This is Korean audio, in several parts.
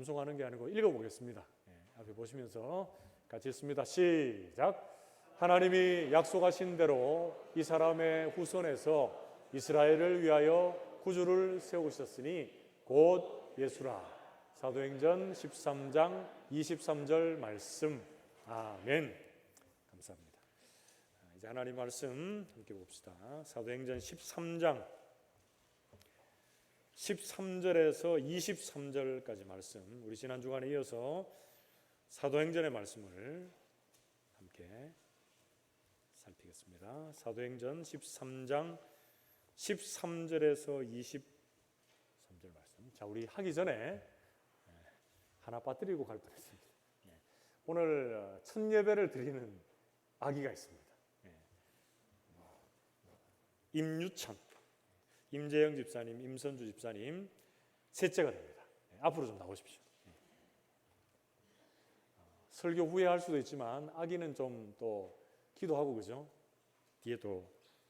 암송하는 게 아니고 읽어보겠습니다. 앞에 보시면서 같이 읽습니다. 시작. 하나님이 약속하신 대로 이 사람의 후손에서 이스라엘을 위하여 구주를 세우셨으니 곧 예수라. 사도행전 13장 23절 말씀. 아멘. 감사합니다. 이제 하나님 말씀 함께 봅시다. 사도행전 13장 13절에서 23절까지 말씀, 우리 지난 주간에 이어서 사도행전의 말씀을 함께 살피겠습니다. 사도행전 13장 13절에서 23절 말씀. 자, 우리 하기 전에 하나 빠뜨리고 갈 뻔했습니다. 오늘 첫 예배를 드리는 아기가 있습니다. 임유찬, 임재영 집사님, 임선주 집사님 셋째가 됩니다. 앞으로 좀 나오십시오. 설교 후에 할 수도 있지만 아기는 좀 또 기도하고, 그죠? 뒤에 또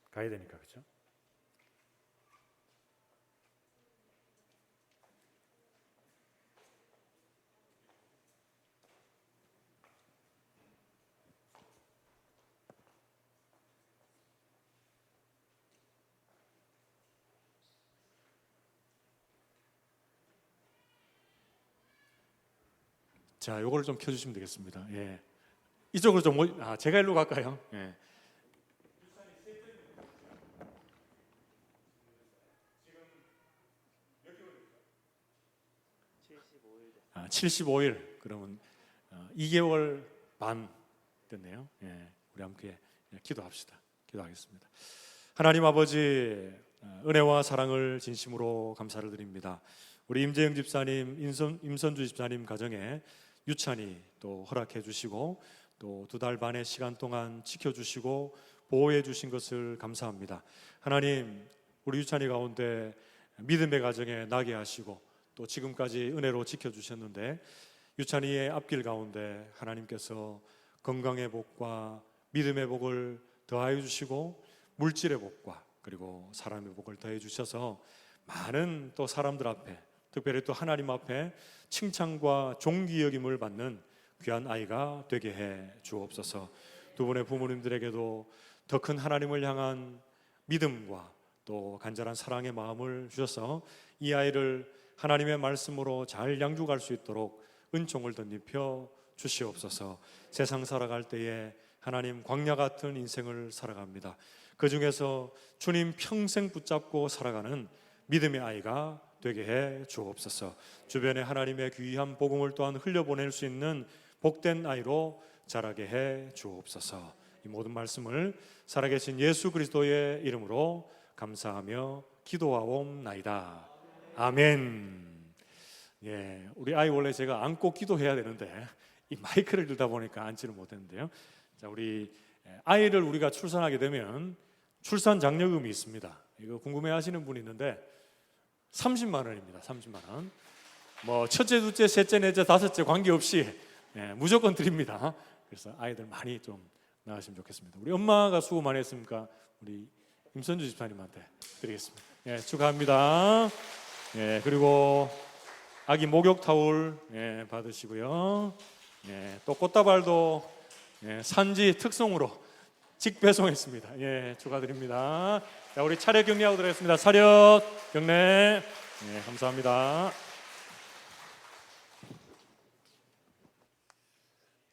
가야 되니까, 그죠? 자, 요거를 좀 켜주시면 되겠습니다. 예. 이쪽으로 좀, 제가 일로 갈까요? 예. 75일. 그러면 2개월 반 됐네요. 예. 우리 함께 기도합시다. 기도하겠습니다. 하나님 아버지, 은혜와 사랑을 진심으로 감사를 드립니다. 우리 임재영 집사님, 임선주 집사님 가정에 유찬이 또 허락해 주시고 또 2달 반의 시간 동안 지켜주시고 보호해 주신 것을 감사합니다. 하나님, 우리 유찬이 가운데 믿음의 가정에 나게 하시고 또 지금까지 은혜로 지켜주셨는데 유찬이의 앞길 가운데 하나님께서 건강의 복과 믿음의 복을 더하여 주시고 물질의 복과 그리고 사람의 복을 더해 주셔서 많은 또 사람들 앞에, 특별히 또 하나님 앞에 칭찬과 존귀 여김을 받는 귀한 아이가 되게 해 주옵소서. 두 분의 부모님들에게도 더 큰 하나님을 향한 믿음과 또 간절한 사랑의 마음을 주셔서 이 아이를 하나님의 말씀으로 잘 양육할 수 있도록 은총을 덧입혀 주시옵소서. 세상 살아갈 때에 하나님 광야 같은 인생을 살아갑니다. 그 중에서 주님 평생 붙잡고 살아가는 믿음의 아이가 되게 해 주옵소서. 주변에 하나님의 귀한 복음을 또한 흘려보낼 수 있는 복된 아이로 자라게 해 주옵소서. 이 모든 말씀을 살아계신 예수 그리스도의 이름으로 감사하며 기도하옵나이다. 아멘. 예, 우리 아이 원래 제가 안고 기도해야 되는데 이 마이크를 들다 보니까 앉지를 못했는데요. 자, 우리 아이를 우리가 출산하게 되면 출산 장려금이 있습니다. 이거 궁금해하시는 분이 있는데 30만 원입니다. 30만 원. 뭐 첫째, 둘째, 셋째, 넷째, 다섯째 관계없이 무조건 드립니다. 그래서 아이들 많이 좀 낳으시면 좋겠습니다. 우리 엄마가 수고 많이 했으니까 우리 임선주 집사님한테 드리겠습니다. 예, 축하합니다. 예, 그리고 아기 목욕 타올 받으시고요. 예, 또 꽃다발도 산지 특송으로 직배송했습니다. 예, 축하드립니다. 자, 우리 차렷 격려하고 드리겠습니다. 차렷 격려. 예, 감사합니다.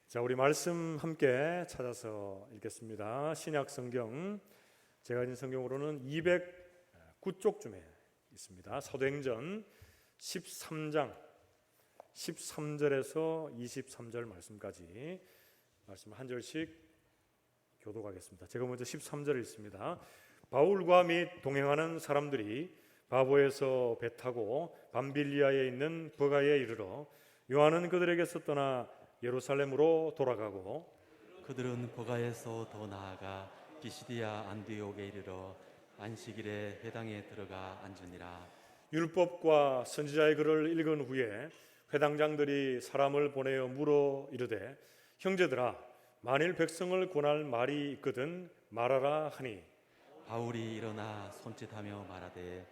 자, 우리 말씀 함께 찾아서 읽겠습니다. 신약 성경, 제가 가진 성경으로는 209쪽쯤에 있습니다. 사도행전 13장 13절에서 23절 말씀까지 말씀 한 절씩 교독하겠습니다. 제가 먼저 13절을 읽습니다. 바울과 및 동행하는 사람들이 바보에서 배 타고 밤빌리아에 있는 버가에 이르러 요한은 그들에게서 떠나 예루살렘으로 돌아가고 그들은 버가에서 더 나아가 비시디아 안디옥에 이르러 안식일에 회당에 들어가 앉으니라. 율법과 선지자의 글을 읽은 후에 회당장들이 사람을 보내어 물어 이르되 형제들아, 만일 백성을 권할 말이 있거든 말하라 하니 바울이 일어나 손짓하며 말하되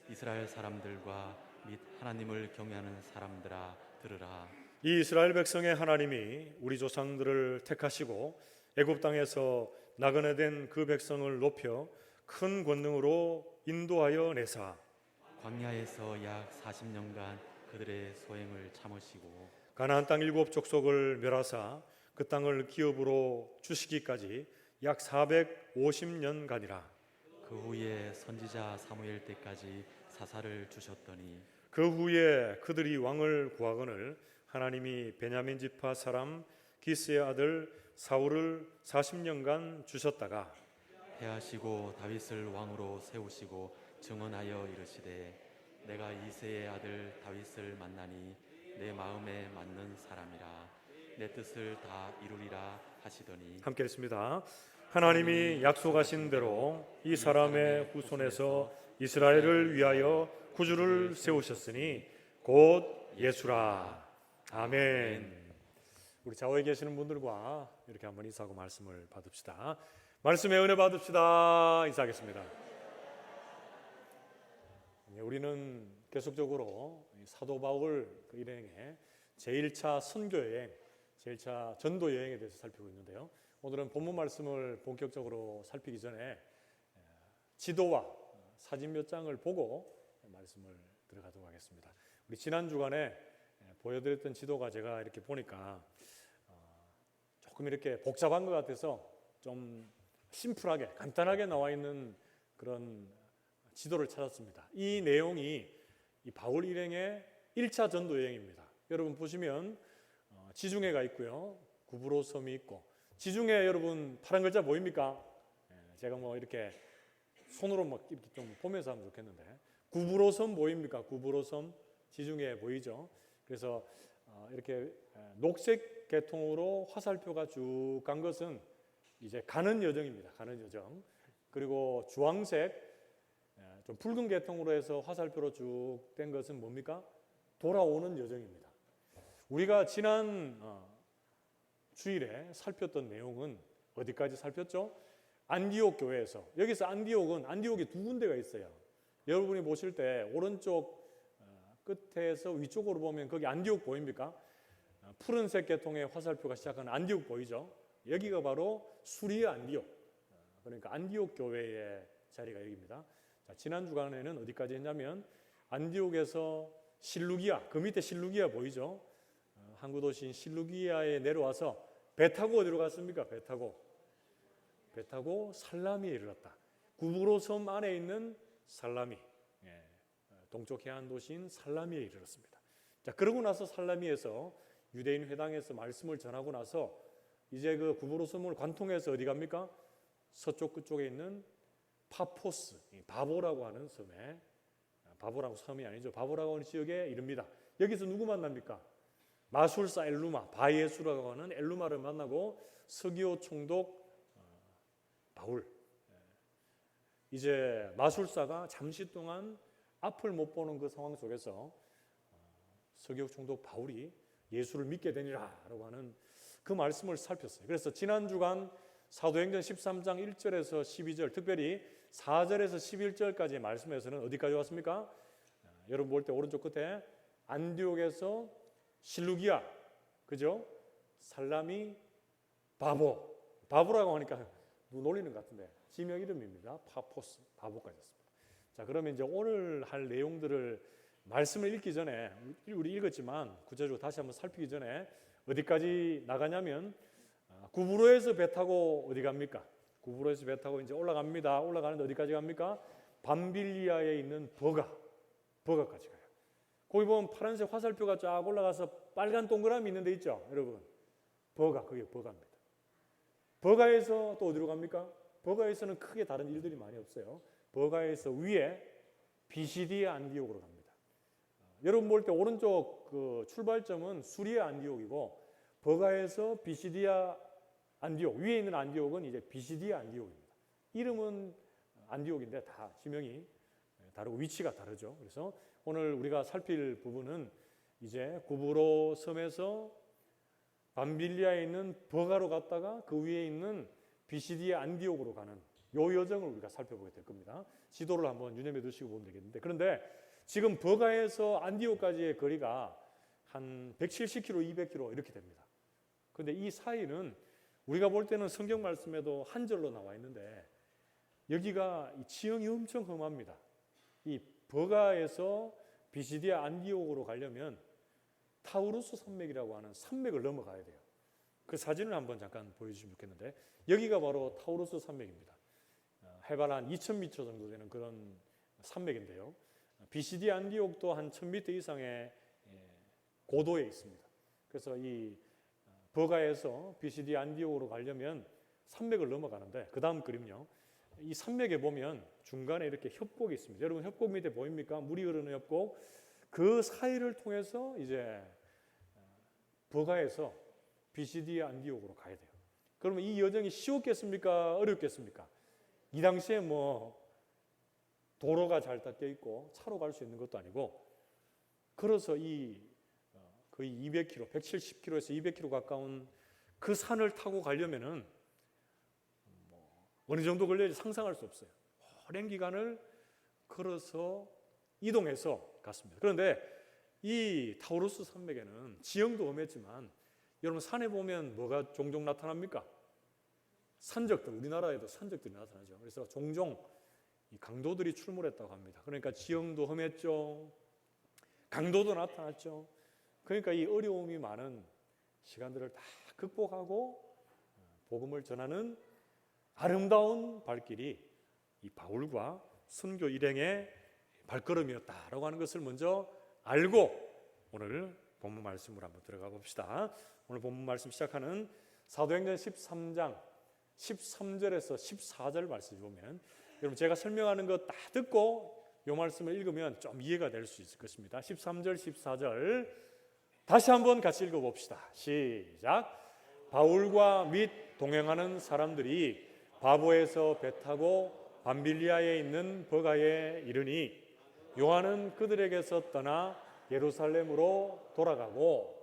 이스라엘 사람들과 및 하나님을 경외하는 사람들아 들으라. 이 이스라엘 백성의 하나님이 우리 조상들을 택하시고 애굽 땅에서 나그네 된 그 백성을 높여 큰 권능으로 인도하여 내사 광야에서 약 40년간 그들의 소행을 참으시고 가나안 땅 일곱 족속을 멸하사 그 땅을 기업으로 주시기까지 약 450년간이라. 그 후에 선지자 사무엘 때까지 사사를 주셨더니 그 후에 그들이 왕을 구하거늘 하나님이 베냐민 지파 사람 기스의 아들 사울을 40년간 주셨다가 패하시고 다윗을 왕으로 세우시고 증언하여 이르시되 내가 이새의 아들 다윗을 만나니 내 마음에 맞는 사람이라 내 뜻을 다 이루리라 하시더니 함께 읽습니다. 하나님이 약속하신 대로 이 사람의 후손에서 이스라엘을 위하여 구주를 세우셨으니 곧 예수라. 아멘. 우리 좌우에 계시는 분들과 이렇게 한번 인사하고 말씀을 받읍시다. 말씀의 은혜 받읍시다. 인사하겠습니다. 우리는 계속적으로 사도 바울 그 일행의 제1차 선교 여행, 제1차 전도 여행에 대해서 살피고 있는데요. 오늘은 본문 말씀을 본격적으로 살피기 전에 지도와 사진 몇 장을 보고 말씀을 들어가도록 하겠습니다. 우리 지난 주간에 보여드렸던 지도가 제가 이렇게 보니까 조금 이렇게 복잡한 것 같아서 좀 심플하게 간단하게 나와 있는 그런 지도를 찾았습니다. 이 내용이 이 바울 일행의 1차 전도 여행입니다. 여러분 보시면 지중해가 있고요, 구브로 섬이 있고, 지중해 여러분 파란 글자 보입니까? 제가 뭐 이렇게 손으로 막 이렇게 좀 보면서 하면 좋겠는데, 구브로 섬 보입니까? 구브로 섬 지중해 보이죠? 그래서 이렇게 녹색 계통으로 화살표가 쭉 간 것은 이제 가는 여정입니다. 가는 여정. 그리고 주황색 좀 붉은 계통으로 해서 화살표로 쭉 된 것은 뭡니까? 돌아오는 여정입니다. 우리가 지난 주일에 살폈던 내용은 어디까지 살폈죠? 안디옥 교회에서. 여기서 안디옥이 두 군데가 있어요. 여러분이 보실 때 오른쪽 끝에서 위쪽으로 보면 거기 안디옥 보입니까? 푸른색 계통의 화살표가 시작하는 안디옥 보이죠? 여기가 바로 수리의 안디옥. 그러니까 안디옥 교회의 자리가 여기입니다. 자, 지난 주간에는 어디까지 했냐면 안디옥에서 실루기아, 그 밑에 실루기아 보이죠? 항구 도시인 실루기아에 내려와서 배 타고 어디로 갔습니까? 배 타고 살라미에 이르렀다. 구브로 섬 안에 있는 살라미, 동쪽 해안 도시인 살라미에 이르렀습니다. 자, 그러고 나서 살라미에서 유대인 회당에서 말씀을 전하고 나서 이제 그 구브로 섬을 관통해서 어디 갑니까? 서쪽 끝쪽에 있는 파포스, 바보라고 하는 섬에, 바보라고 섬이 아니죠. 바보라고 하는 지역에 이릅니다. 여기서 누구 만납니까? 마술사 엘루마, 바예수라고 하는 엘루마를 만나고 서기오 총독 바울. 이제 마술사가 잠시 동안 앞을 못 보는 그 상황 속에서 서기오 총독 바울이 예수를 믿게 되니라라고 하는 그 말씀을 살폈어요. 그래서 지난 주간 사도행전 13장 1절에서 12절, 특별히 4절에서 11절까지의 말씀에서는 어디까지 왔습니까? 여러분 볼 때 오른쪽 끝에 안디옥에서 실루기아, 그죠? 살라미, 바보라고 하니까 누구 놀리는 것 같은데 지명 이름입니다. 파포스, 바보까지 했습니다. 자, 그러면 이제 오늘 할 내용들을 말씀을 읽기 전에 우리 읽었지만 구체적으로 다시 한번 살피기 전에 어디까지 나가냐면 구브로에서 배 타고 어디 갑니까? 구브로에서 배 타고 이제 올라갑니다. 올라가는데 어디까지 갑니까? 밤빌리아에 있는 버가까지 가요. 거기 보면 파란색 화살표가 쫙 올라가서 빨간 동그라미 있는 데 있죠, 여러분. 그게 버가입니다. 버가에서 또 어디로 갑니까? 버가에서는 크게 다른 일들이 많이 없어요. 버가에서 위에 비시디의 안디옥으로 갑니다. 여러분 볼 때 오른쪽 그 출발점은 수리의 안디옥이고 버가에서 비시디아 안디옥, 위에 있는 안디옥은 이제 비시디아 안디옥입니다. 이름은 안디옥인데 다 지명이 다르고 위치가 다르죠. 그래서 오늘 우리가 살필 부분은 이제 구브로 섬에서 밤빌리아에 있는 버가로 갔다가 그 위에 있는 비시디아 안디옥으로 가는 요 여정을 우리가 살펴보게 될 겁니다. 지도를 한번 유념해 두시고 보면 되겠는데, 그런데 지금 버가에서 안디옥까지의 거리가 한 170km, 200km 이렇게 됩니다. 그런데 이 사이는 우리가 볼 때는 성경 말씀에도 한 절로 나와 있는데 여기가 이 지형이 엄청 험합니다. 이 버가에서 비시디아 안디옥으로 가려면 타우루스 산맥이라고 하는 산맥을 넘어가야 돼요. 그 사진을 한번 잠깐 보여주시면 좋겠는데 여기가 바로 타우루스 산맥입니다. 해발 한 2000m 정도 되는 그런 산맥인데요. 비시디아 안디옥도 한 1000m 이상의 고도에 있습니다. 그래서 이 버가에서 비시디아 안디옥으로 가려면 산맥을 넘어가는데 그 다음 그림요. 이 산맥에 보면 중간에 이렇게 협곡이 있습니다. 여러분 협곡 밑에 보입니까? 물이 흐르는 협곡. 그 사이를 통해서 이제 버가에서 비시디아 안디옥으로 가야 돼요. 그러면 이 여정이 쉬웠겠습니까? 어렵겠습니까? 이 당시에 뭐 도로가 잘 닦여 있고 차로 갈 수 있는 것도 아니고 걸어서 이 거의 200km, 170km에서 200km 가까운 그 산을 타고 가려면은 어느 정도 걸려야 상상할 수 없어요. 오랜 기간을 걸어서 이동해서 갔습니다. 그런데 이 타우루스 산맥에는 지형도 험했지만 여러분 산에 보면 뭐가 종종 나타납니까? 산적들, 우리나라에도 산적들이 나타나죠. 그래서 종종 이 강도들이 출몰했다고 합니다. 그러니까 지형도 험했죠. 강도도 나타났죠. 그러니까 이 어려움이 많은 시간들을 다 극복하고 복음을 전하는 아름다운 발길이 이 바울과 선교 일행의 발걸음이었다라고 하는 것을 먼저 알고 오늘 본문 말씀으로 한번 들어가 봅시다. 오늘 본문 말씀 시작하는 사도행전 13장 13절에서 14절 말씀 보면 여러분 제가 설명하는 거 다 듣고 이 말씀을 읽으면 좀 이해가 될 수 있을 것입니다. 13절 14절 다시 한번 같이 읽어봅시다. 시작. 바울과 및 동행하는 사람들이 바보에서 배 타고 밤빌리아에 있는 버가에 이르니 요한은 그들에게서 떠나 예루살렘으로 돌아가고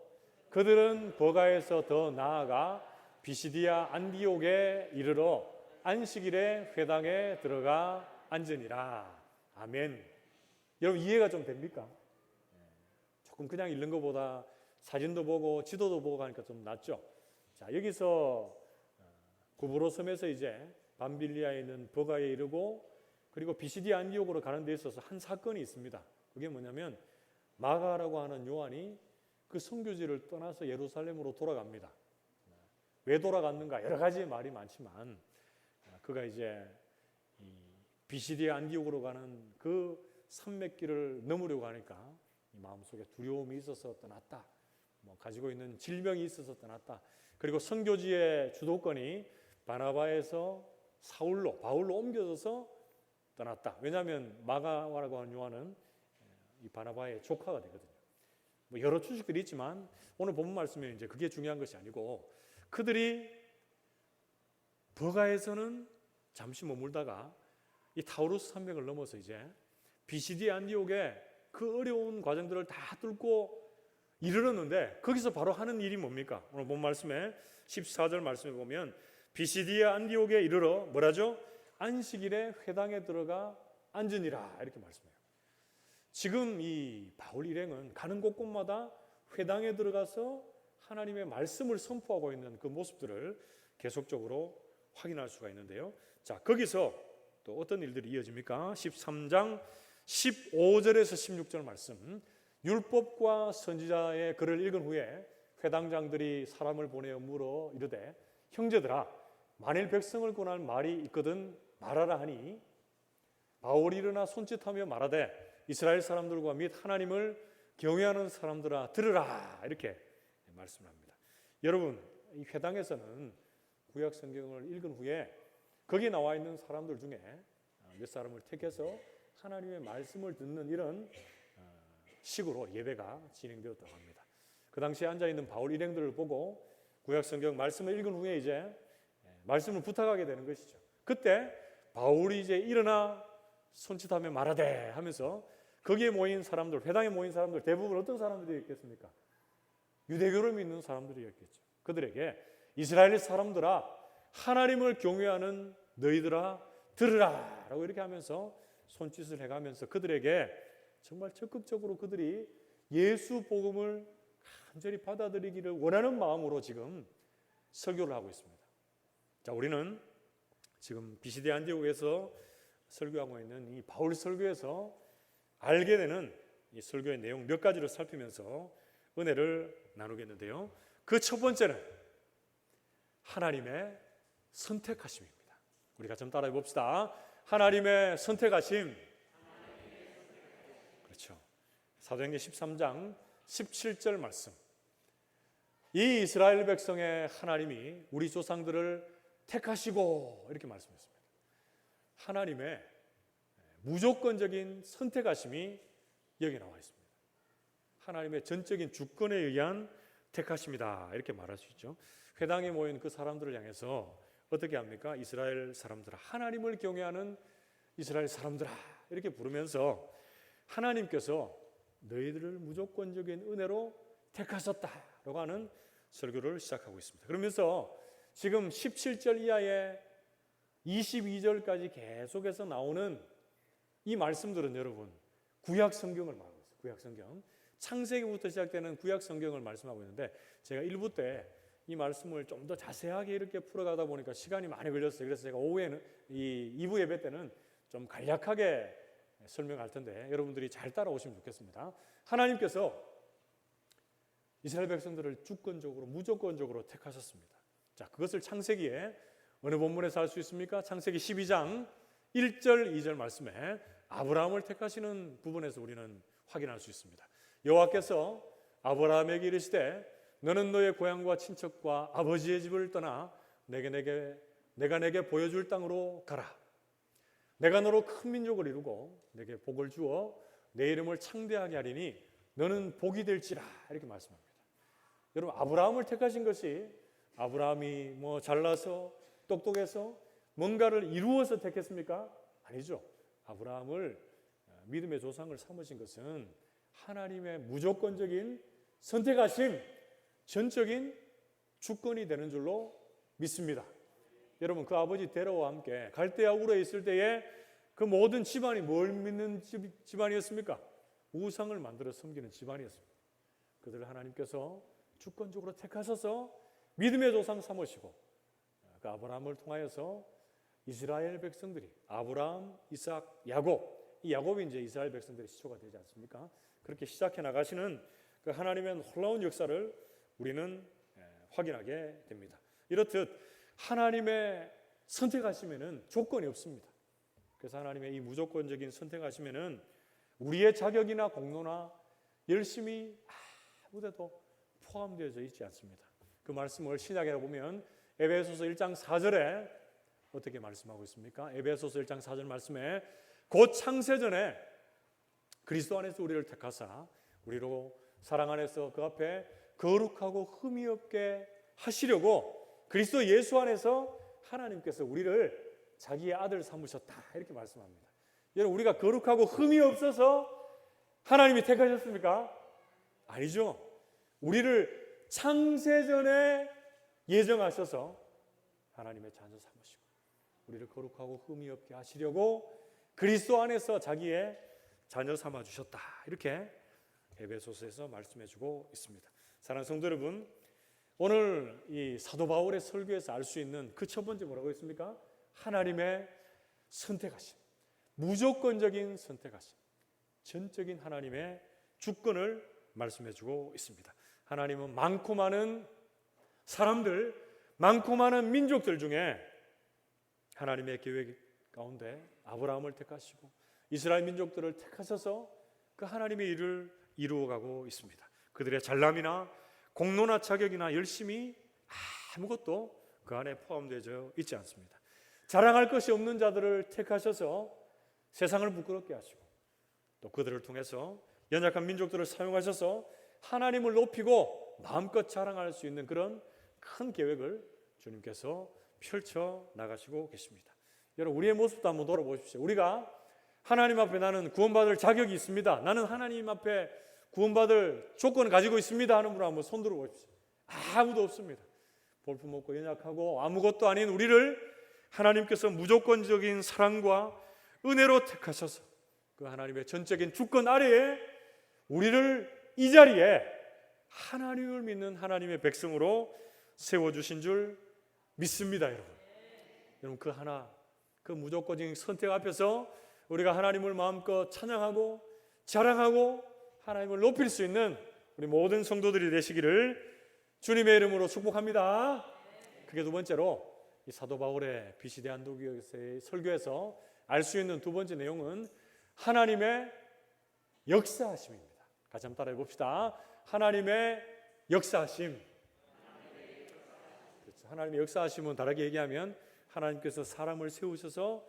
그들은 버가에서 더 나아가 비시디아 안디옥에 이르러 안식일에 회당에 들어가 앉으니라. 아멘. 여러분 이해가 좀 됩니까? 조금 그냥 읽는 것보다 사진도 보고 지도도 보고 가니까 좀 낫죠. 자, 여기서 구브로 섬에서 이제 밤빌리아에 있는 버가에 이르고 그리고 비시디아 안디옥으로 가는 데 있어서 한 사건이 있습니다. 그게 뭐냐면 마가라고 하는 요한이 그 선교지를 떠나서 예루살렘으로 돌아갑니다. 왜 돌아갔는가 여러 가지 말이 많지만 그가 이제 이 비시디아 안디옥으로 가는 그 산맥길을 넘으려고 하니까 마음속에 두려움이 있어서 떠났다. 가지고 있는 질병이 있어서 떠났다. 그리고 선교지의 주도권이 바나바에서 바울로 옮겨져서 떠났다. 왜냐하면 마가라고 하는 요한은 이 바나바의 조카가 되거든요. 여러 추측들이 있지만 오늘 본문 말씀에 이제 그게 중요한 것이 아니고 그들이 버가에서는 잠시 머물다가 이 타우루스 산맥을 넘어서 이제 비시디아 안디옥에 그 어려운 과정들을 다 뚫고 이르렀는데 거기서 바로 하는 일이 뭡니까? 오늘 본 말씀에 14절 말씀에 보면 비시디아 안디옥에 이르러 뭐라죠? 안식일에 회당에 들어가 앉으니라 이렇게 말씀해요. 지금 이 바울 일행은 가는 곳곳마다 회당에 들어가서 하나님의 말씀을 선포하고 있는 그 모습들을 계속적으로 확인할 수가 있는데요. 자, 거기서 또 어떤 일들이 이어집니까? 13장 15절에서 16절 말씀. 율법과 선지자의 글을 읽은 후에 회당장들이 사람을 보내어 물어 이르되 형제들아 만일 백성을 권할 말이 있거든 말하라 하니 바울이 일어나 손짓하며 말하되 이스라엘 사람들과 및 하나님을 경외하는 사람들아 들으라 이렇게 말씀을 합니다. 여러분 이 회당에서는 구약 성경을 읽은 후에 거기에 나와 있는 사람들 중에 몇 사람을 택해서 하나님의 말씀을 듣는 이런 식으로 예배가 진행되었다고 합니다. 그 당시에 앉아있는 바울 일행들을 보고 구약 성경 말씀을 읽은 후에 이제 말씀을 부탁하게 되는 것이죠. 그때 바울이 이제 일어나 손짓하며 말하되 하면서 거기에 모인 사람들, 회당에 모인 사람들 대부분 어떤 사람들이었겠습니까? 유대교를 믿는 사람들이었겠죠. 그들에게 이스라엘 사람들아 하나님을 경외하는 너희들아 들으라 라고 이렇게 하면서 손짓을 해가면서 그들에게 정말 적극적으로 그들이 예수 복음을 간절히 받아들이기를 원하는 마음으로 지금 설교를 하고 있습니다. 자, 우리는 지금 비시대 안디옥에서 설교하고 있는 이 바울 설교에서 알게 되는 이 설교의 내용 몇 가지를 살피면서 은혜를 나누겠는데요. 그 첫 번째는 하나님의 선택하심입니다. 우리가 좀 따라해 봅시다. 하나님의 선택하심. 그렇죠. 사도행전 13장 17절 말씀. 이 이스라엘 백성의 하나님이 우리 조상들을 택하시고 이렇게 말씀했습니다. 하나님의 무조건적인 선택하심이 여기 나와 있습니다. 하나님의 전적인 주권에 의한 택하심이다 이렇게 말할 수 있죠. 회당에 모인 그 사람들을 향해서 어떻게 합니까? 이스라엘 사람들아, 하나님을 경외하는 이스라엘 사람들아 이렇게 부르면서 하나님께서 너희들을 무조건적인 은혜로 택하셨다라고 하는 설교를 시작하고 있습니다. 그러면서 지금 17절 이하의 22절까지 계속해서 나오는 이 말씀들은 여러분 구약 성경을 말하고 있어요. 구약 성경. 창세기부터 시작되는 구약 성경을 말씀하고 있는데 제가 1부 때 이 말씀을 좀 더 자세하게 이렇게 풀어가다 보니까 시간이 많이 걸렸어요. 그래서 제가 오후에는 이 2부 예배 때는 좀 간략하게 설명할 텐데 여러분들이 잘 따라오시면 좋겠습니다. 하나님께서 이스라엘 백성들을 주권적으로 무조건적으로 택하셨습니다. 자, 그것을 창세기에 어느 본문에서 알 수 있습니까? 창세기 12장 1절 2절 말씀에 아브라함을 택하시는 부분에서 우리는 확인할 수 있습니다. 여호와께서 아브라함에게 이르시되 너는 너의 고향과 친척과 아버지의 집을 떠나 내가 내게 보여줄 땅으로 가라. 내가 너로 큰 민족을 이루고 내게 복을 주어 내 이름을 창대하게 하리니 너는 복이 될지라 이렇게 말씀합니다. 여러분 아브라함을 택하신 것이 아브라함이 뭐 잘나서 똑똑해서 뭔가를 이루어서 택했습니까? 아니죠. 아브라함을 믿음의 조상을 삼으신 것은 하나님의 무조건적인 선택하심, 전적인 주권이 되는 줄로 믿습니다. 여러분 그 아버지 데라와 함께 갈대아 우르에 있을 때에 그 모든 집안이 뭘 믿는 집안이었습니까? 우상을 만들어 섬기는 집안이었습니다. 그들을 하나님께서 주권적으로 택하셔서 믿음의 조상 삼으시고 그 아브라함을 통하여서 이스라엘 백성들이 아브라함, 이삭, 야곱, 이 야곱이 이제 이스라엘 백성들의 시초가 되지 않습니까? 그렇게 시작해 나가시는 그 하나님의 놀라운 역사를 우리는 확인하게 됩니다. 이렇듯 하나님의 선택하시면은 조건이 없습니다. 그래서 하나님의 이 무조건적인 선택하시면은 우리의 자격이나 공로나 열심히 아무데도 포함되어져 있지 않습니다. 그 말씀을 신약에 보면 에베소서 1장 4절에 어떻게 말씀하고 있습니까? 에베소서 1장 4절 말씀에 곧 창세전에 그리스도 안에서 우리를 택하사 우리로 사랑 안에서 그 앞에 거룩하고 흠이 없게 하시려고 그리스도 예수 안에서 하나님께서 우리를 자기의 아들 삼으셨다 이렇게 말씀합니다. 여러분 우리가 거룩하고 흠이 없어서 하나님이 택하셨습니까? 아니죠. 우리를 창세전에 예정하셔서 하나님의 자녀 삼으시고 우리를 거룩하고 흠이 없게 하시려고 그리스도 안에서 자기의 자녀 삼아 주셨다 이렇게 에베소서에서 말씀해 주고 있습니다. 사랑하는 성도 여러분, 오늘 이 사도 바울의 설교에서 알 수 있는 그 첫 번째 뭐라고 했습니까? 하나님의 선택하심, 무조건적인 선택하심, 전적인 하나님의 주권을 말씀해 주고 있습니다. 하나님은 많고 많은 사람들, 많고 많은 민족들 중에 하나님의 계획 가운데 아브라함을 택하시고 이스라엘 민족들을 택하셔서 그 하나님의 일을 이루어가고 있습니다. 그들의 잘남이나 공로나 자격이나 열심이 아무것도 그 안에 포함되어 있지 않습니다. 자랑할 것이 없는 자들을 택하셔서 세상을 부끄럽게 하시고 또 그들을 통해서 연약한 민족들을 사용하셔서 하나님을 높이고 마음껏 자랑할 수 있는 그런 큰 계획을 주님께서 펼쳐 나가시고 계십니다. 여러분 우리의 모습도 한번 돌아보십시오. 우리가 하나님 앞에 나는 구원받을 자격이 있습니다. 나는 하나님 앞에 구원받을 조건을 가지고 있습니다 하는 분을 한번 손들어 보십시오. 아무도 없습니다. 볼품없고 연약하고 아무것도 아닌 우리를 하나님께서 무조건적인 사랑과 은혜로 택하셔서 그 하나님의 전적인 주권 아래에 우리를 이 자리에 하나님을 믿는 하나님의 백성으로 세워주신 줄 믿습니다. 여러분 그 하나, 그 무조건적인 선택 앞에서 우리가 하나님을 마음껏 찬양하고 자랑하고 하나님을 높일 수 있는 우리 모든 성도들이 되시기를 주님의 이름으로 축복합니다. 그게 두 번째로 이 사도 바울의 비시대한독교의 설교에서 알 수 있는 두 번째 내용은 하나님의 역사하심입니다. 같이 한번 따라해 봅시다. 하나님의 역사하심. 그렇죠. 하나님의 역사하심은 다르게 얘기하면 하나님께서 사람을 세우셔서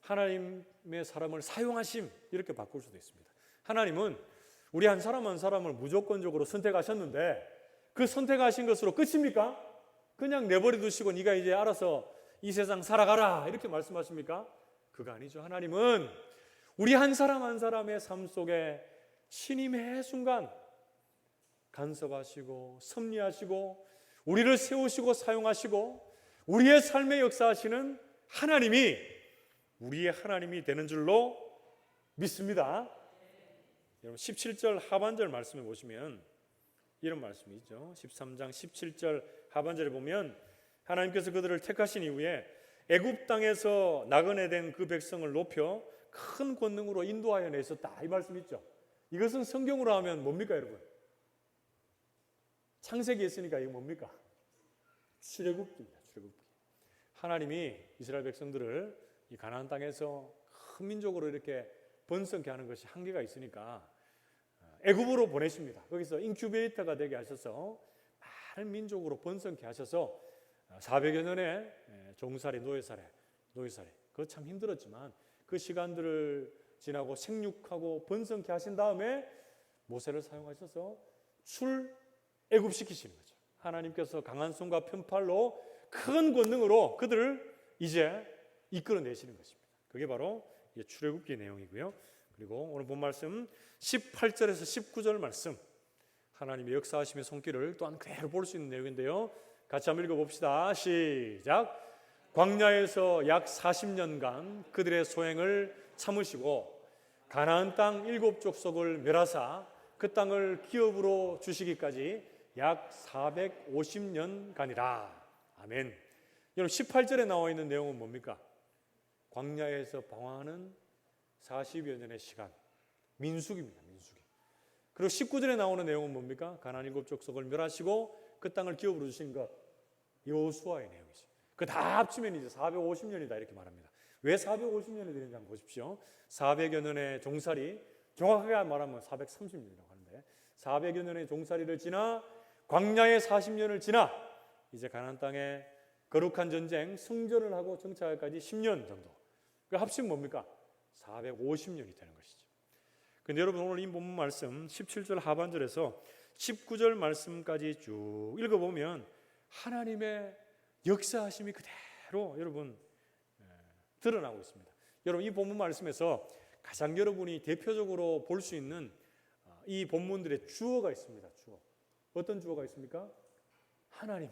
하나님의 사람을 사용하심, 이렇게 바꿀 수도 있습니다. 하나님은 우리 한 사람 한 사람을 무조건적으로 선택하셨는데 그 선택하신 것으로 끝입니까? 그냥 내버려 두시고 네가 이제 알아서 이 세상 살아가라 이렇게 말씀하십니까? 그거 아니죠. 하나님은 우리 한 사람 한 사람의 삶 속에 신이 매 순간 간섭하시고 섭리하시고 우리를 세우시고 사용하시고 우리의 삶의 역사하시는 하나님이 우리의 하나님이 되는 줄로 믿습니다. 여러분 17절 하반절 말씀에 보시면 이런 말씀이 있죠. 13장 17절 하반절에 보면 하나님께서 그들을 택하신 이후에 애굽 땅에서 나그네 된 그 백성을 높여 큰 권능으로 인도하여 내셨다, 이 말씀 있죠. 이것은 성경으로 하면 뭡니까 여러분? 창세기에 있으니까 이거 뭡니까? 출애굽기입니다. 출애굽기. 하나님이 이스라엘 백성들을 이 가나안 땅에서 큰 민족으로 이렇게 번성케 하는 것이 한계가 있으니까 애굽으로 보내십니다. 거기서 인큐베이터가 되게 하셔서 많은 민족으로 번성케 하셔서 400여 년의 종살이, 노예살이, 그거 참 힘들었지만 그 시간들을 지나고 생육하고 번성케 하신 다음에 모세를 사용하셔서 출애굽시키시는 거죠. 하나님께서 강한 손과 편팔로 큰 권능으로 그들을 이제 이끌어내시는 것입니다. 그게 바로 출애굽기의 내용이고요. 그리고 오늘 본 말씀 18절에서 19절 말씀, 하나님의 역사하심의 손길을 또한 그대로 볼 수 있는 내용인데요. 같이 한번 읽어봅시다. 시작. 광야에서 약 40년간 그들의 소행을 참으시고 가나안 땅 7족속을 멸하사 그 땅을 기업으로 주시기까지 약 450년간이라. 아멘. 여러분 18절에 나와 있는 내용은 뭡니까? 광야에서 방황하는 40여 년의 시간, 민수기입니다. 민수기. 그리고 19절에 나오는 내용은 뭡니까? 가나안 7족속을 멸하시고 그 땅을 기업으로 주신 것, 여호수아의 내용이죠. 그 다 합치면 이제 450년이다 이렇게 말합니다. 왜 450년이 되는지 한번 보십시오. 400여 년의 종살이, 정확하게 말하면 430년이라고 하는데 400여 년의 종살이를 지나 광야의 40년을 지나 이제 가나안 땅에 거룩한 전쟁, 성전을 하고 정착하기까지 10년 정도. 그 합치면 뭡니까? 450년이 되는 것이죠. 근데 여러분 오늘 이 본문 말씀 17절 하반절에서 19절 말씀까지 쭉 읽어보면 하나님의 역사하심이 그대로 여러분 드러나고 있습니다. 여러분 이 본문 말씀에서 가장 여러분이 대표적으로 볼 수 있는 이 본문들의 주어가 있습니다. 주어. 어떤 주어가 있습니까? 하나님.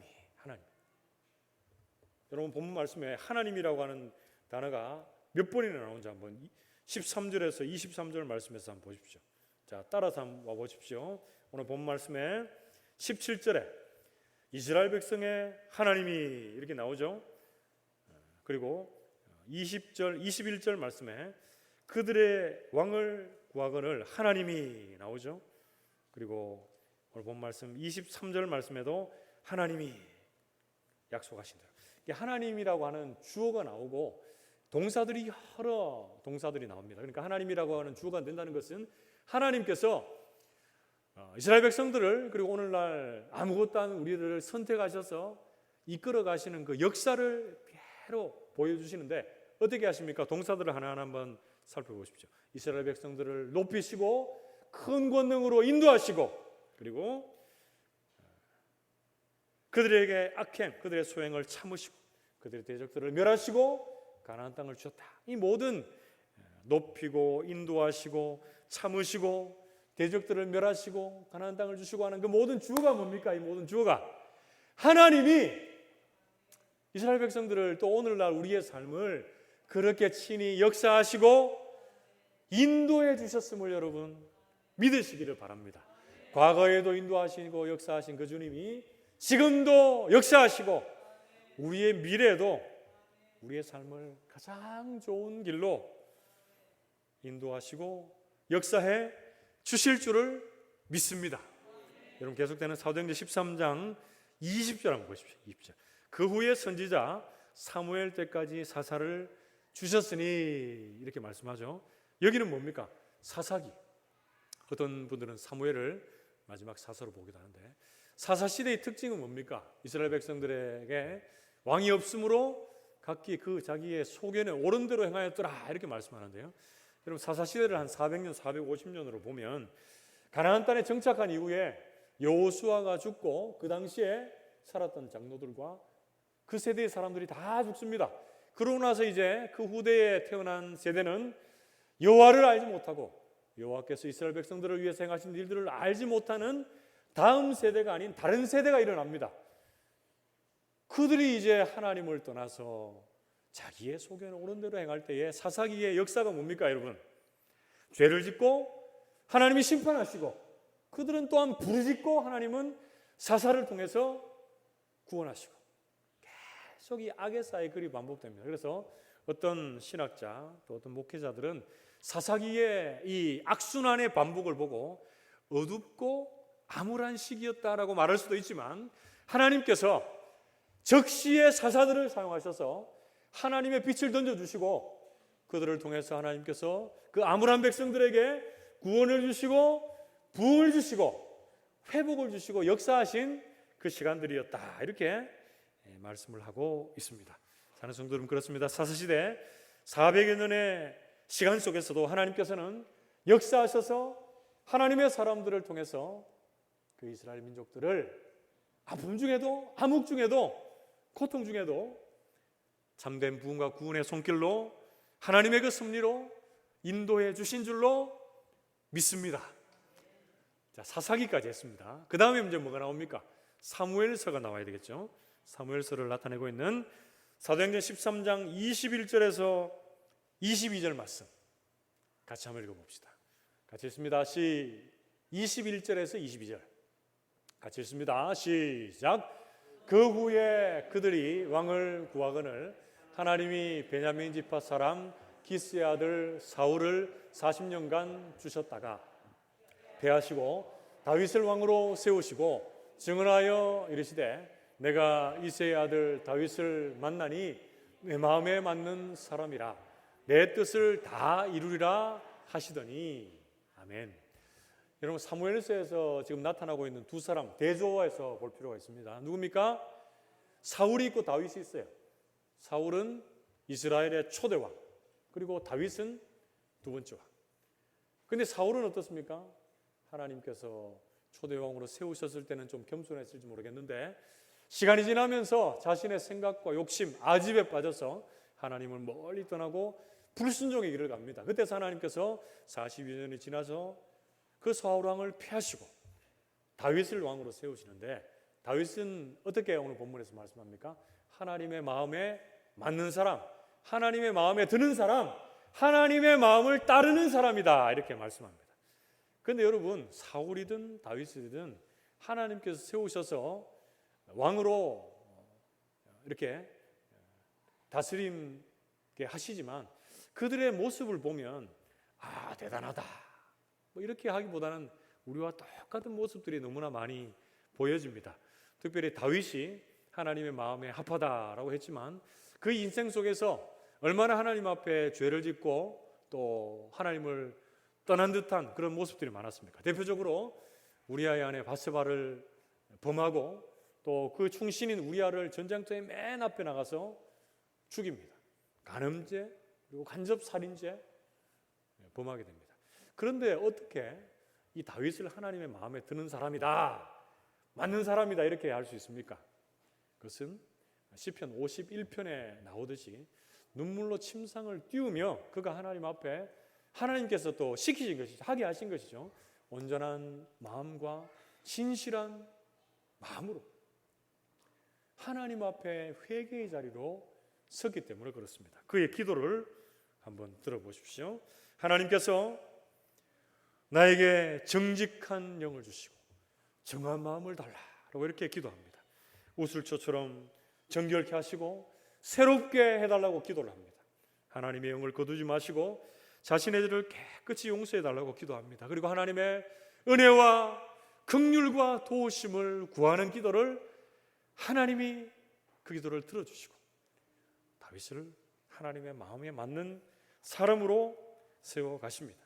여러분 본문 말씀에 하나님이라고 하는 단어가 몇 번이나 나오는지 한번 13절에서 23절 말씀에서 한번 보십시오. 자, 따라서 한번 와보십시오. 오늘 본문 말씀에 17절에 이스라엘 백성의 하나님이 이렇게 나오죠. 그리고 20절, 21절 말씀에 그들의 왕을 구하거늘 하나님이 나오죠. 그리고 오늘 본 말씀 23절 말씀에도 하나님이 약속하신다. 하나님이라고 하는 주어가 나오고 동사들이 여러 동사들이 나옵니다. 그러니까 하나님이라고 하는 주어가 된다는 것은 하나님께서 이스라엘 백성들을 그리고 오늘날 아무것도 아닌 우리들을 선택하셔서 이끌어 가시는 그 역사를 그대로 보여주시는데 어떻게 하십니까? 동사들을 하나하나 한번 살펴보십시오. 이스라엘 백성들을 높이시고 큰 권능으로 인도하시고 그리고 그들에게 악행, 그들의 소행을 참으시고 그들의 대적들을 멸하시고 가나안 땅을 주셨다. 이 모든 높이고 인도하시고 참으시고 대적들을 멸하시고 가나안 땅을 주시고 하는 그 모든 주어가 뭡니까? 이 모든 주어가 하나님이 이스라엘 백성들을 또 오늘날 우리의 삶을 그렇게 친히 역사하시고 인도해 주셨음을 여러분 믿으시기를 바랍니다. 과거에도 인도하시고 역사하신 그 주님이 지금도 역사하시고 우리의 미래에도 우리의 삶을 가장 좋은 길로 인도하시고 역사해 주실 줄을 믿습니다. 여러분, 계속되는 사도행전 13장 20절 한번 보십시오. 20절. 그 후에 선지자 사무엘 때까지 사사를 주셨으니, 이렇게 말씀하죠. 여기는 뭡니까? 사사기. 어떤 분들은 사무엘을 마지막 사사로 보기도 하는데, 사사 시대의 특징은 뭡니까? 이스라엘 백성들에게 왕이 없으므로 각기 그 자기의 소견에 옳은 대로 행하였더라, 이렇게 말씀하는데요. 여러분, 사사 시대를 한 400년, 450년으로 보면 가나안 땅에 정착한 이후에 여호수아가 죽고 그 당시에 살았던 장로들과 그 세대의 사람들이 다 죽습니다. 그러고 나서 이제 그 후대에 태어난 세대는 여호와를 알지 못하고 여호와께서 이스라엘 백성들을 위해서 행하신 일들을 알지 못하는 다음 세대가 아닌 다른 세대가 일어납니다. 그들이 이제 하나님을 떠나서 자기의 소견에 옳은 대로 행할 때에 사사기의 역사가 뭡니까, 여러분? 죄를 짓고 하나님이 심판하시고, 그들은 또한 부르짖고 하나님은 사사를 통해서 구원하시고, 계속 이 악의 사이클이 반복됩니다. 그래서 어떤 신학자 또 어떤 목회자들은 사사기의 이 악순환의 반복을 보고 어둡고 암울한 시기였다라고 말할 수도 있지만, 하나님께서 적시의 사사들을 사용하셔서 하나님의 빛을 던져주시고 그들을 통해서 하나님께서 그 암울한 백성들에게 구원을 주시고 부흥을 주시고 회복을 주시고 역사하신 그 시간들이었다, 이렇게 말씀을 하고 있습니다. 사는 성도 여러분, 그렇습니다. 사사시대 400여 년의 시간 속에서도 하나님께서는 역사하셔서 하나님의 사람들을 통해서 그 이스라엘 민족들을 아픔 중에도 암흑 중에도 고통 중에도 참된 부흥과 구원의 손길로 하나님의 그 섭리로 인도해 주신 줄로 믿습니다. 자, 사사기까지 했습니다. 그 다음에 이제 뭐가 나옵니까? 사무엘서가 나와야 되겠죠. 사무엘서를 나타내고 있는 사도행전 13장 21절에서 22절 말씀 같이 한번 읽어봅시다. 같이 읽습니다. 21절에서 22절 같이 읽습니다. 시작. 그 후에 그들이 왕을 구하거늘 하나님이 베냐민 지파 사람 기스의 아들 사울을 40년간 주셨다가 패하시고 다윗을 왕으로 세우시고 증언하여 이르시되 내가 이새의 아들 다윗을 만나니 내 마음에 맞는 사람이라 내 뜻을 다 이루리라 하시더니. 아멘. 여러분, 사무엘서에서 지금 나타나고 있는 두 사람 대조화해서 볼 필요가 있습니다. 누굽니까? 사울이 있고 다윗이 있어요. 사울은 이스라엘의 초대왕, 그리고 다윗은 두 번째 왕. 그런데 사울은 어떻습니까? 하나님께서 초대왕으로 세우셨을 때는 좀 겸손했을지 모르겠는데 시간이 지나면서 자신의 생각과 욕심, 아집에 빠져서 하나님을 멀리 떠나고 불순종의 길을 갑니다. 그때서 하나님께서 42년이 지나서 그 사울 왕을 패하시고 다윗을 왕으로 세우시는데, 다윗은 어떻게 오늘 본문에서 말씀합니까? 하나님의 마음에 맞는 사람, 하나님의 마음에 드는 사람, 하나님의 마음을 따르는 사람이다, 이렇게 말씀합니다. 그런데 여러분, 사울이든 다윗이든 하나님께서 세우셔서 왕으로 이렇게 다스림게 하시지만 그들의 모습을 보면 아, 대단하다 뭐 이렇게 하기보다는 우리와 똑같은 모습들이 너무나 많이 보여집니다. 특별히 다윗이 하나님의 마음에 합하다라고 했지만 그 인생 속에서 얼마나 하나님 앞에 죄를 짓고 또 하나님을 떠난 듯한 그런 모습들이 많았습니까? 대표적으로 우리아의 아내 바세바를 범하고 또 그 충신인 우리아를 전장터에 맨 앞에 나가서 죽입니다. 간음죄 그리고 간접살인죄 범하게 됩니다. 그런데 어떻게 이 다윗을 하나님의 마음에 드는 사람이다, 맞는 사람이다 이렇게 할 수 있습니까? 그것은 시편 51편에 나오듯이 눈물로 침상을 띄우며 그가 하나님 앞에 하나님께서 또 시키신 것이죠. 하게 하신 것이죠. 온전한 마음과 진실한 마음으로 하나님 앞에 회개의 자리로 섰기 때문에 그렇습니다. 그의 기도를 한번 들어보십시오. 하나님께서 나에게 정직한 영을 주시고 정한 마음을 달라라고 이렇게 기도합니다. 우슬초처럼 정결케 하시고 새롭게 해달라고 기도를 합니다. 하나님의 영을 거두지 마시고 자신의 죄를 깨끗이 용서해달라고 기도합니다. 그리고 하나님의 은혜와 긍휼과 도우심을 구하는 기도를 하나님이 그 기도를 들어주시고 다윗을 하나님의 마음에 맞는 사람으로 세워가십니다.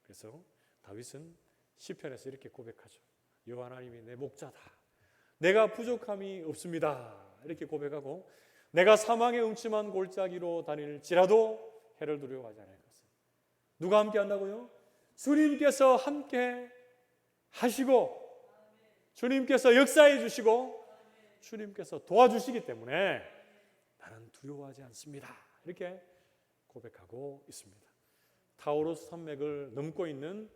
그래서 다윗은 시편에서 이렇게 고백하죠. 여호와 하나님이 내 목자다. 내가 부족함이 없습니다. 이렇게 고백하고 내가 사망의 음침한 골짜기로 다닐지라도 해를 두려워하지 않을 것은. 누가 함께 한다고요? 주님께서 함께 하시고 주님께서 역사해 주시고 주님께서 도와주시기 때문에 나는 두려워하지 않습니다. 이렇게 고백하고 있습니다. 타우로스 산맥을 넘고 있는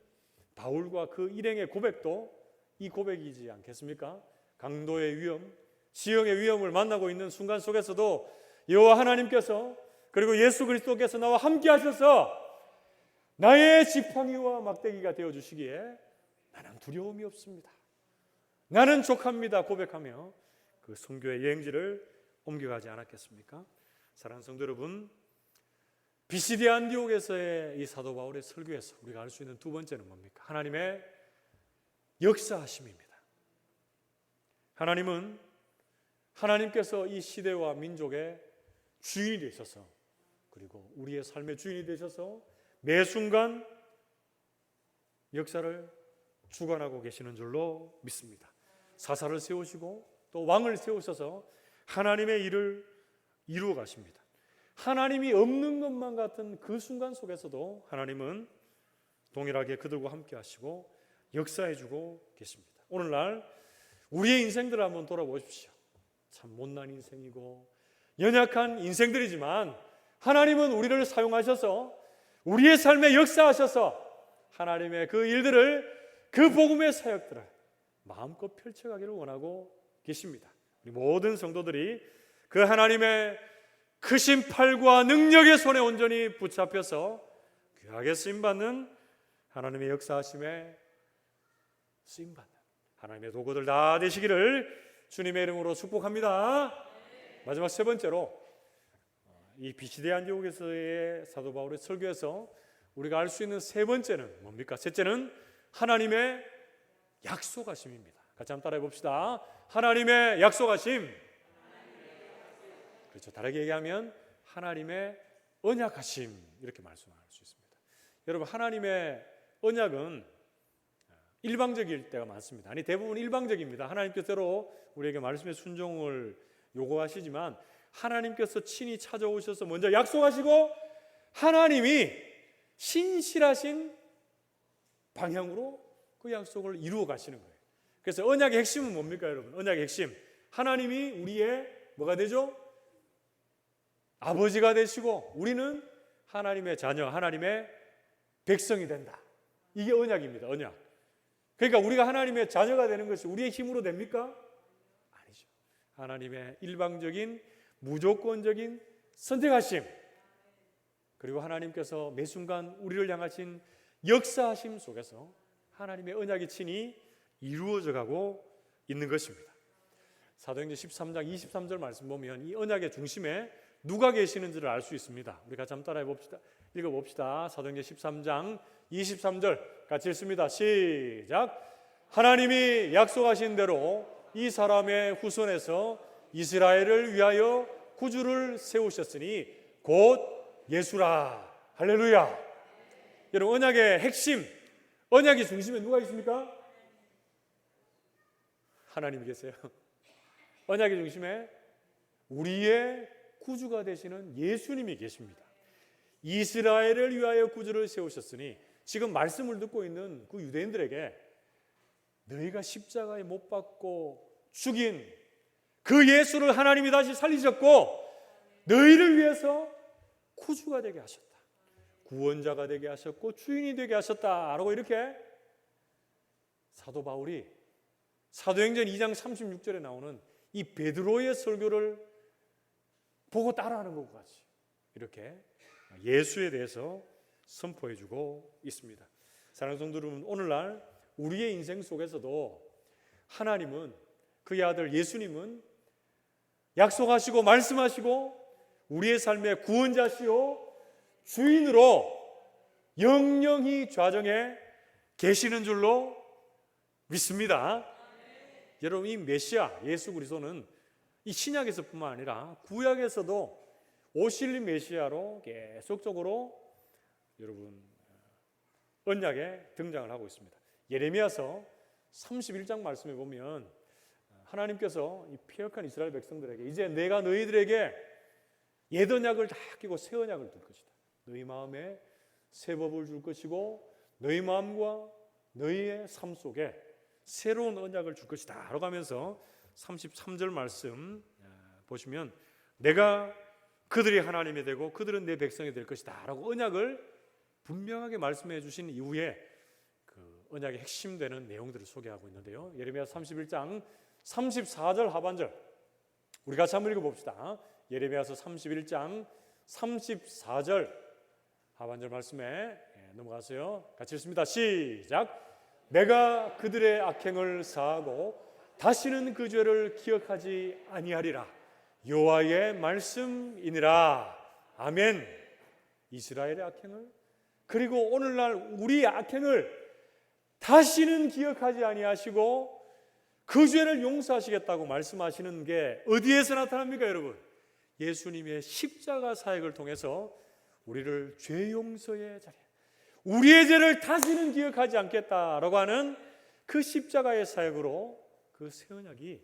바울과 그 일행의 고백도 이 고백이지 않겠습니까? 강도의 위험, 지형의 위험을 만나고 있는 순간 속에서도 여호와 하나님께서 그리고 예수 그리스도께서 나와 함께 하셔서 나의 지팡이와 막대기가 되어주시기에 나는 두려움이 없습니다. 나는 족합니다. 고백하며 그 선교의 여행지를 옮겨가지 않았겠습니까? 사랑하는 성도 여러분, 비시디 안디옥에서의 이 사도 바울의 설교에서 우리가 알 수 있는 두 번째는 뭡니까? 하나님의 역사하심입니다. 하나님께서 이 시대와 민족의 주인이 되셔서 그리고 우리의 삶의 주인이 되셔서 매 순간 역사를 주관하고 계시는 줄로 믿습니다. 사사를 세우시고 또 왕을 세우셔서 하나님의 일을 이루어 가십니다. 하나님이 없는 것만 같은 그 순간 속에서도 하나님은 동일하게 그들과 함께 하시고 역사해 주고 계십니다. 오늘날 우리의 인생들을 한번 돌아보십시오. 참 못난 인생이고 연약한 인생들이지만 하나님은 우리를 사용하셔서 우리의 삶에 역사하셔서 하나님의 그 일들을 그 복음의 사역들을 마음껏 펼쳐가기를 원하고 계십니다. 우리 모든 성도들이 그 하나님의 크신 팔과 능력의 손에 온전히 붙잡혀서 귀하게 쓰임받는 하나님의 역사하심에 쓰임받는 하나님의 도구들 다 되시기를 주님의 이름으로 축복합니다. 마지막 세 번째로 이 비시디 안디옥에서의 사도 바울의 설교에서 우리가 알 수 있는 세 번째는 뭡니까? 셋째는 하나님의 약속하심입니다. 같이 한번 따라해 봅시다. 하나님의 약속하심. 그렇죠. 다르게 얘기하면 하나님의 언약하심 이렇게 말씀할 수 있습니다. 여러분, 하나님의 언약은 일방적일 때가 많습니다. 아니 대부분 일방적입니다. 하나님께서 우리에게 말씀의 순종을 요구하시지만 하나님께서 친히 찾아오셔서 먼저 약속하시고 하나님이 신실하신 방향으로 그 약속을 이루어 가시는 거예요. 그래서 언약의 핵심은 뭡니까, 여러분? 언약의 핵심. 하나님이 우리의 뭐가 되죠? 아버지가 되시고 우리는 하나님의 자녀, 하나님의 백성이 된다. 이게 언약입니다. 언약. 그러니까 우리가 하나님의 자녀가 되는 것이 우리의 힘으로 됩니까? 아니죠. 하나님의 일방적인 무조건적인 선택하심, 그리고 하나님께서 매 순간 우리를 향하신 역사하심 속에서 하나님의 언약이 친히 이루어져 가고 있는 것입니다. 사도행전 13장 23절 말씀 보면 이 언약의 중심에 누가 계시는지를 알 수 있습니다. 우리 같이 한번 따라해 봅시다. 읽어봅시다. 사도행전 13장 23절 같이 읽습니다. 시작. 하나님이 약속하신 대로 이 사람의 후손에서 이스라엘을 위하여 구주를 세우셨으니 곧 예수라. 할렐루야. 여러분, 언약의 핵심, 언약의 중심에 누가 있습니까? 하나님이 계세요. 언약의 중심에 우리의 구주가 되시는 예수님이 계십니다. 이스라엘을 위하여 구주를 세우셨으니 지금 말씀을 듣고 있는 그 유대인들에게 너희가 십자가에 못 박고 죽인 그 예수를 하나님이 다시 살리셨고 너희를 위해서 구주가 되게 하셨다. 구원자가 되게 하셨고 주인이 되게 하셨다라고 이렇게 사도 바울이 사도행전 2장 36절에 나오는 이 베드로의 설교를 보고 따라하는 것과 같이 이렇게 예수에 대해서 선포해주고 있습니다. 사랑하는 성도 여러분, 오늘날 우리의 인생 속에서도 하나님은, 그의 아들 예수님은 약속하시고 말씀하시고 우리의 삶의 구원자시요 주인으로 영영히 좌정해 계시는 줄로 믿습니다. 여러분, 이 메시아 예수 그리스도는 이 신약에서뿐만 아니라 구약에서도 오실 이 메시아로 계속적으로 여러분 언약에 등장을 하고 있습니다. 예레미야서 31장 말씀에 보면 하나님께서 이 패역한 이스라엘 백성들에게 이제 내가 너희들에게 옛 언약을 다 끼고 새 언약을 둘 것이다. 너희 마음에 새 법을 줄 것이고 너희 마음과 너희의 삶 속에 새로운 언약을 줄 것이다 라고 하면서 33절 말씀 보시면 내가 그들이 하나님이 되고 그들은 내 백성이 될 것이다 라고 언약을 분명하게 말씀해 주신 이후에 그 언약의 핵심 되는 내용들을 소개하고 있는데요. 예레미야 31장 34절 하반절 우리 같이 한번 읽어봅시다. 예레미야서 31장 34절 하반절 말씀에 넘어가세요. 같이 읽습니다. 시작. 내가 그들의 악행을 사하고 다시는 그 죄를 기억하지 아니하리라. 여호와의 말씀이니라. 아멘. 이스라엘의 악행을 그리고 오늘날 우리의 악행을 다시는 기억하지 아니하시고 그 죄를 용서하시겠다고 말씀하시는 게 어디에서 나타납니까, 여러분? 예수님의 십자가 사역을 통해서 우리를 죄 용서의 자리에 우리의 죄를 다시는 기억하지 않겠다라고 하는 그 십자가의 사역으로 그 새 언약이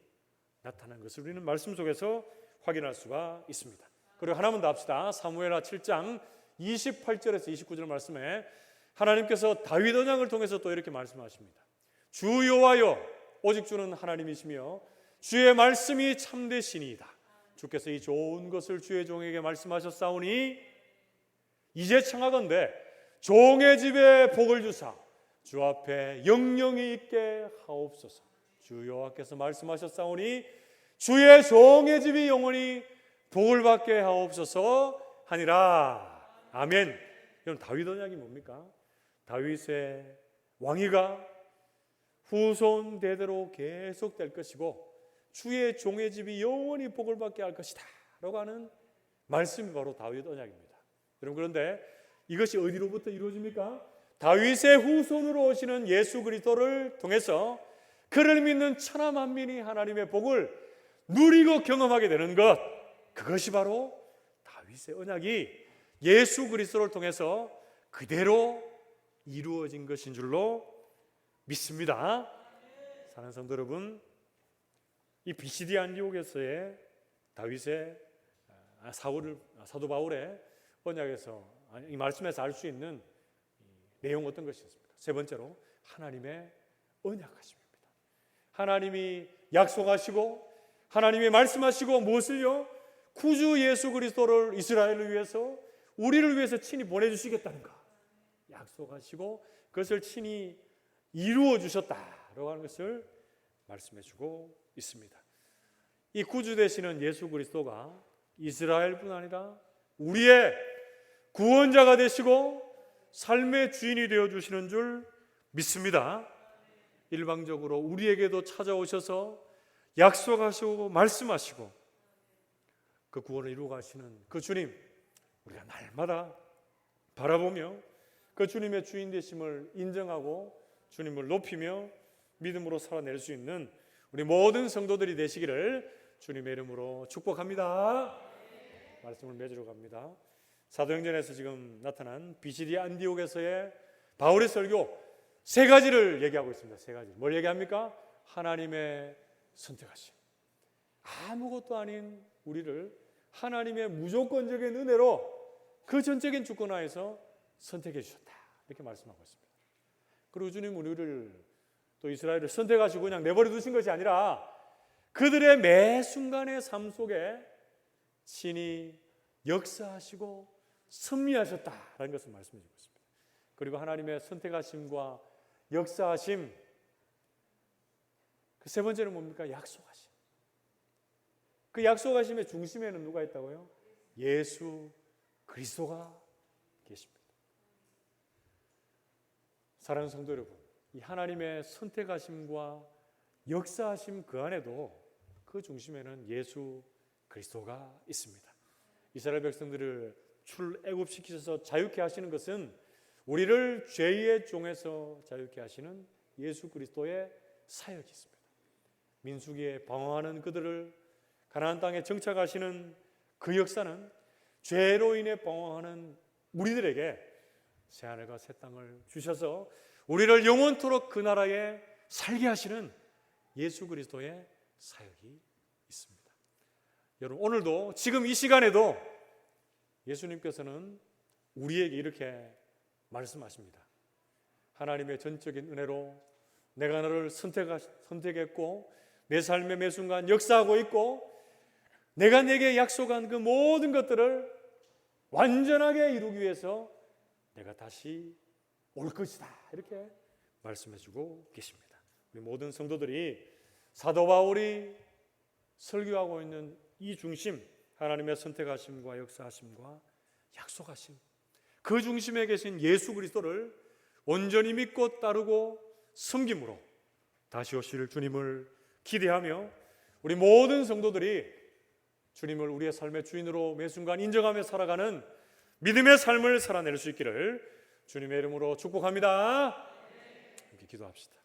나타난 것을 우리는 말씀 속에서 확인할 수가 있습니다. 그리고 하나만 더 합시다. 사무엘하 7장 28절에서 29절 말씀에 하나님께서 다윗 언약을 통해서 또 이렇게 말씀하십니다. 주 여호와여 오직 주는 하나님이시며 주의 말씀이 참되시니이다. 주께서 이 좋은 것을 주의 종에게 말씀하셨사오니 이제 청하건대 종의 집에 복을 주사 주 앞에 영영이 있게 하옵소서. 주 여호와께서 말씀하셨사오니 주의 종의 집이 영원히 복을 받게 하옵소서 하니라. 아멘. 여러분, 다윗 언약이 뭡니까? 다윗의 왕위가 후손 대대로 계속될 것이고 주의 종의 집이 영원히 복을 받게 할 것이다 라고 하는 말씀이 바로 다윗 언약입니다. 여러분, 그런데 이것이 어디로부터 이루어집니까? 다윗의 후손으로 오시는 예수 그리스도를 통해서 그를 믿는 천하 만민이 하나님의 복을 누리고 경험하게 되는 것, 그것이 바로 다윗의 언약이 예수 그리스도를 통해서 그대로 이루어진 것인 줄로 믿습니다. 사랑하는 성도 여러분, 이 비시디 안디옥에서의 다윗의 사도 바울의 언약에서 이 말씀에서 알 수 있는 내용 어떤 것이었습니까? 세 번째로 하나님의 언약하심입니다. 하나님이 약속하시고 하나님이 말씀하시고 무엇을요? 구주 예수 그리스도를 이스라엘을 위해서 우리를 위해서 친히 보내주시겠다는 것 약속하시고 그것을 친히 이루어 주셨다라고 하는 것을 말씀해 주고 있습니다. 이 구주 되시는 예수 그리스도가 이스라엘뿐 아니라 우리의 구원자가 되시고 삶의 주인이 되어 주시는 줄 믿습니다. 일방적으로 우리에게도 찾아오셔서 약속하시고 말씀하시고 그 구원을 이루어 가시는 그 주님, 우리가 날마다 바라보며 그 주님의 주인 되심을 인정하고 주님을 높이며 믿음으로 살아낼 수 있는 우리 모든 성도들이 되시기를 주님의 이름으로 축복합니다. 말씀을 맺으러 갑니다. 사도행전에서 지금 나타난 비시디 안디옥에서의 바울의 설교 세 가지를 얘기하고 있습니다. 세 가지. 뭘 얘기합니까? 하나님의 선택하심. 아무것도 아닌 우리를 하나님의 무조건적인 은혜로 그 전적인 주권 하에서 선택해 주셨다. 이렇게 말씀하고 있습니다. 그리고 주님 우리를 또 이스라엘을 선택하시고 그냥 내버려 두신 것이 아니라 그들의 매 순간의 삶 속에 친히 역사하시고 섭리하셨다라는 것을 말씀해 주고 있습니다. 그리고 하나님의 선택하심과 역사하심, 그 세 번째는 뭡니까? 약속하심. 그 약속하심의 중심에는 누가 있다고요? 예수 그리스도가 계십니다. 사랑하는 성도 여러분, 이 하나님의 선택하심과 역사하심 그 안에도 그 중심에는 예수 그리스도가 있습니다. 이스라엘 백성들을 출애굽시키셔서 자유케 하시는 것은 우리를 죄의 종에서 자유케 하시는 예수 그리스도의 사역이 있습니다. 민수기에 방황하는 그들을 가나안 땅에 정착하시는 그 역사는 죄로 인해 방황하는 우리들에게 새하늘과 새 땅을 주셔서 우리를 영원토록 그 나라에 살게 하시는 예수 그리스도의 사역이 있습니다. 여러분, 오늘도 지금 이 시간에도 예수님께서는 우리에게 이렇게 말씀하십니다. 하나님의 전적인 은혜로 내가 너를 선택했고 내 삶의 매 순간 역사하고 있고 내가 내게 약속한 그 모든 것들을 완전하게 이루기 위해서 내가 다시 올 것이다, 이렇게 말씀해 주고 계십니다. 우리 모든 성도들이 사도 바울이 설교하고 있는 이 중심, 하나님의 선택하심과 역사하심과 약속하심, 그 중심에 계신 예수 그리스도를 온전히 믿고 따르고 섬김으로 다시 오실 주님을 기대하며 우리 모든 성도들이 주님을 우리의 삶의 주인으로 매 순간 인정하며 살아가는 믿음의 삶을 살아낼 수 있기를 주님의 이름으로 축복합니다. 함께 기도합시다.